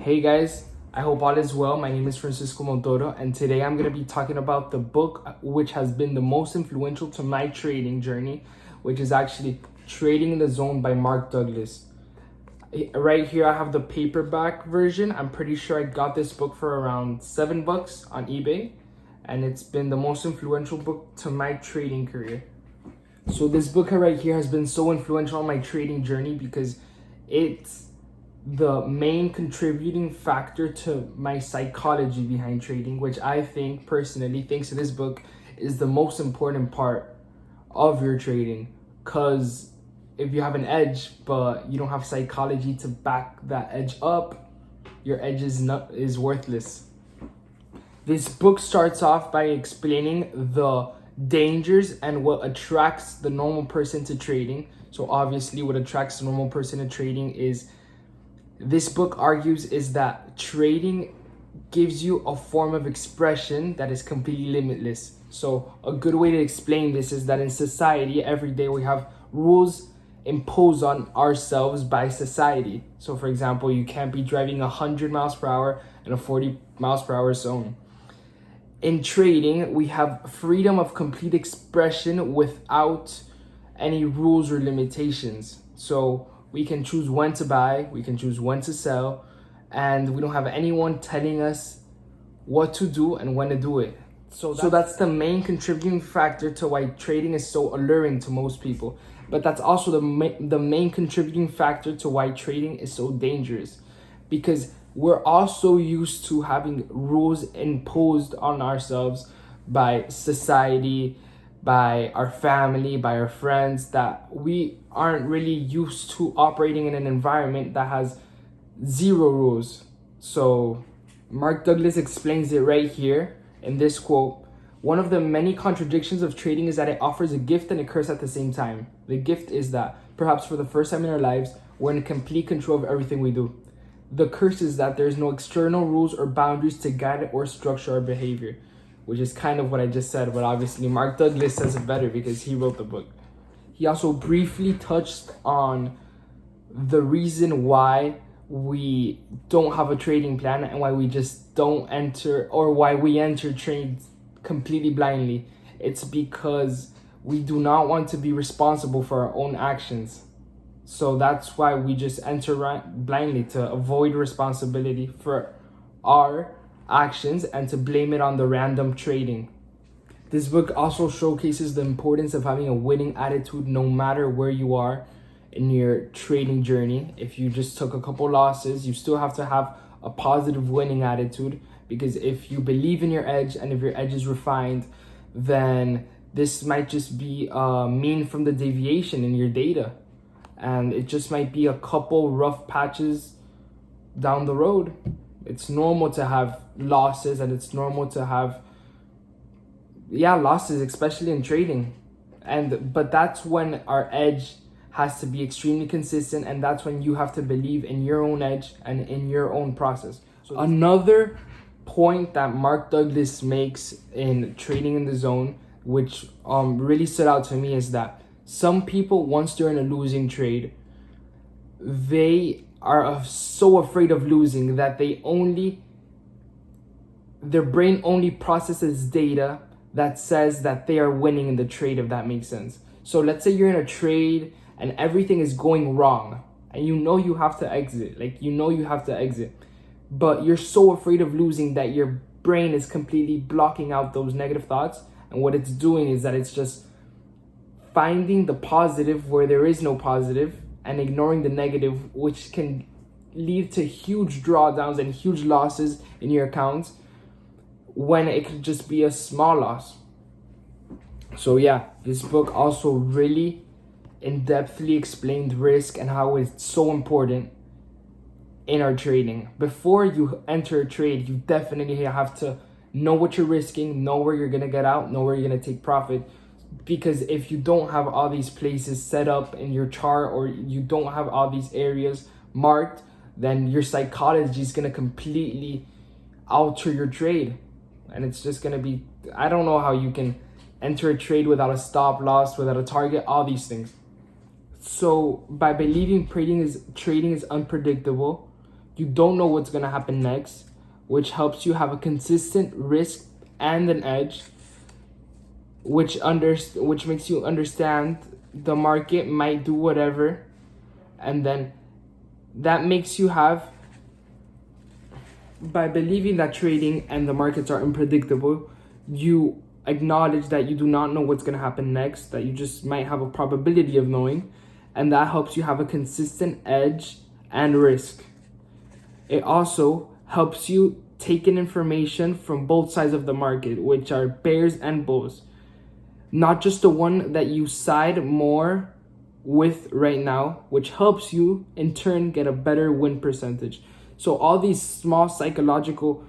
Hey guys, I hope all is well. My name is Francisco Montoro, and today I'm going to be talking about the book which has been the most influential to my trading journey, which is actually Trading in the Zone by Mark Douglas. Right here, I have the paperback version. I'm pretty sure I got this book for around $7 on eBay, and it's been the most influential book to my trading career. So this book right here has been so influential on my trading journey because it's the main contributing factor to my psychology behind trading, which I think personally, thanks to this book, is the most important part of your trading. Because if you have an edge but you don't have psychology to back that edge up, your edge is worthless. This book starts off by explaining the dangers and what attracts the normal person to trading. So obviously what attracts the normal person to trading is, this book argues, is that trading gives you a form of expression that is completely limitless. So a good way to explain this is that in society, every day we have rules imposed on ourselves by society. So for example, you can't be driving 100 miles per hour in a 40 miles per hour zone. In trading, we have freedom of complete expression without any rules or limitations. So we can choose when to buy, we can choose when to sell, and we don't have anyone telling us what to do and when to do it. So that's the main contributing factor to why trading is so alluring to most people. But that's also the main contributing factor to why trading is so dangerous, because we're also used to having rules imposed on ourselves by society, by our family, by our friends, that we aren't really used to operating in an environment that has zero rules. So Mark Douglas explains it right here in this quote. One of the many contradictions of trading is that it offers a gift and a curse at the same time. The gift is that, perhaps for the first time in our lives, we're in complete control of everything we do. The curse is that there's no external rules or boundaries to guide or structure our behavior, which is kind of what I just said, but obviously Mark Douglas says it better because he wrote the book. He also briefly touched on the reason why we don't have a trading plan and why we just don't enter, or why we enter trades completely blindly. It's because we do not want to be responsible for our own actions. So that's why we just enter blindly, to avoid responsibility for our actions and to blame it on the random trading. This book also showcases the importance of having a winning attitude no matter where you are in your trading journey. If you just took a couple losses, you still have to have a positive winning attitude, because if you believe in your edge and if your edge is refined, then this might just be a mean from the deviation in your data. And it just might be a couple rough patches down the road. It's normal to have losses, and it's normal to have losses, especially in trading. But that's when our edge has to be extremely consistent, and that's when you have to believe in your own edge and in your own process. So another point that Mark Douglas makes in Trading in the Zone, which really stood out to me, is that some people, once they're in a losing trade, they are so afraid of losing that their brain only processes data that says that they are winning in the trade, if that makes sense. So let's say you're in a trade and everything is going wrong and you know you have to exit, but you're so afraid of losing that your brain is completely blocking out those negative thoughts. And what it's doing is that it's just finding the positive where there is no positive and ignoring the negative, which can lead to huge drawdowns and huge losses in your accounts when it could just be a small loss. So this book also really in-depthly explained risk and how it's so important in our trading. Before you enter a trade, you definitely have to know what you're risking, know where you're gonna get out, know where you're gonna take profit. Because if you don't have all these places set up in your chart, or you don't have all these areas marked, then your psychology is going to completely alter your trade. And it's just going to be, I don't know how you can enter a trade without a stop loss, without a target, all these things. So by believing trading is unpredictable, you don't know what's going to happen next, which helps you have a consistent risk and an edge, which makes you understand the market might do whatever, and then that makes you have, by believing that trading and the markets are unpredictable, you acknowledge that you do not know what's going to happen next, that you just might have a probability of knowing, and that helps you have a consistent edge and risk. It also helps you take in information from both sides of the market, which are bears and bulls, not just the one that you side more with right now, which helps you in turn get a better win percentage. So all these small psychological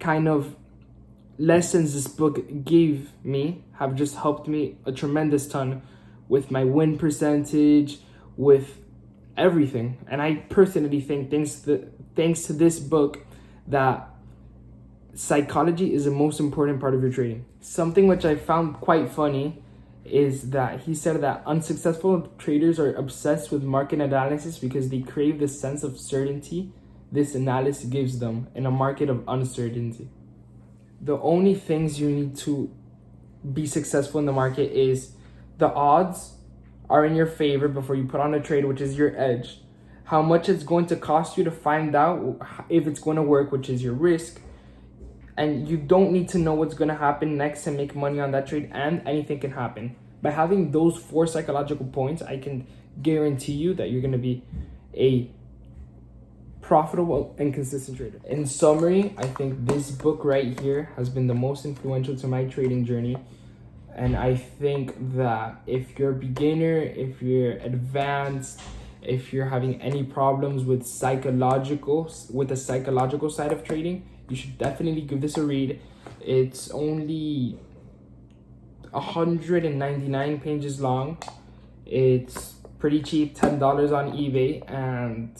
kind of lessons this book gave me have just helped me a tremendous ton with my win percentage, with everything. And I personally think thanks to this book, that psychology is the most important part of your trading. Something which I found quite funny is that he said that unsuccessful traders are obsessed with market analysis because they crave the sense of certainty this analysis gives them in a market of uncertainty. The only things you need to be successful in the market is the odds are in your favor before you put on a trade, which is your edge. How much it's going to cost you to find out if it's going to work, which is your risk. And you don't need to know what's going to happen next and make money on that trade, and anything can happen. By having those 4 psychological points, I can guarantee you that you're going to be a profitable and consistent trader. In summary, I think this book right here has been the most influential to my trading journey. And I think that if you're a beginner, if you're advanced, if you're having any problems with the psychological side of trading, you should definitely give this a read. It's only 199 pages long. It's pretty cheap, $10 on eBay, and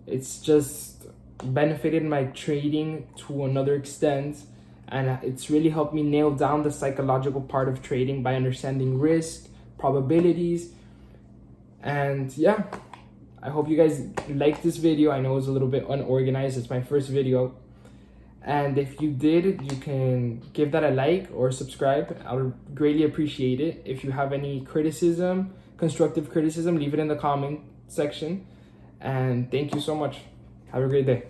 it's just benefited my trading to another extent. And it's really helped me nail down the psychological part of trading by understanding risk, probabilities. And yeah, I hope you guys liked this video. I know it's a little bit unorganized. It's my first video. And if you did, you can give that a like or subscribe. I would greatly appreciate it. If you have any criticism, constructive criticism, leave it in the comment section. And thank you so much. Have a great day.